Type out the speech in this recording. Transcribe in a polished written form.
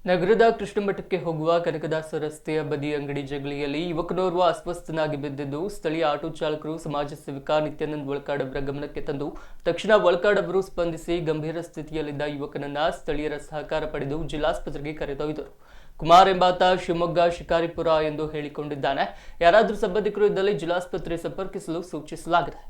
ನಗರದ ಕೃಷ್ಣಮಠಕ್ಕೆ ಹೋಗುವ ಕನಕದಾಸ ರಸ್ತೆಯ ಬದಿ ಅಂಗಡಿ ಜಗಳಿಯಲ್ಲಿ ಯುವಕನೋರ್ವ ಅಸ್ವಸ್ಥನಾಗಿ ಬಿದ್ದಿದ್ದು ಸ್ಥಳೀಯ ಆಟೋ ಚಾಲಕರು ಸಮಾಜ ಸೇವಕ ನಿತ್ಯಾನಂದ್ ವಳಕಾಡ್ ಅವರ ಗಮನಕ್ಕೆ ತಂದು ತಕ್ಷಣ ವಳಕಾಡ್ ಅವರು ಸ್ಪಂದಿಸಿ ಗಂಭೀರ ಸ್ಥಿತಿಯಲ್ಲಿದ್ದ ಯುವಕನನ್ನ ಸ್ಥಳೀಯರ ಸಹಕಾರ ಪಡೆದು ಜಿಲ್ಲಾಸ್ಪತ್ರೆಗೆ ಕರೆದೊಯ್ದರು. ಕುಮಾರ್ ಎಂಬಾತ ಶಿವಮೊಗ್ಗ ಶಿಕಾರಿಪುರ ಎಂದು ಹೇಳಿಕೊಂಡಿದ್ದಾನೆ. ಯಾರಾದರೂ ಸಂಬಂಧಿಕರು ಇದ್ದಲ್ಲಿ ಜಿಲ್ಲಾಸ್ಪತ್ರೆ ಸಂಪರ್ಕಿಸಲು ಸೂಚಿಸಲಾಗಿದೆ.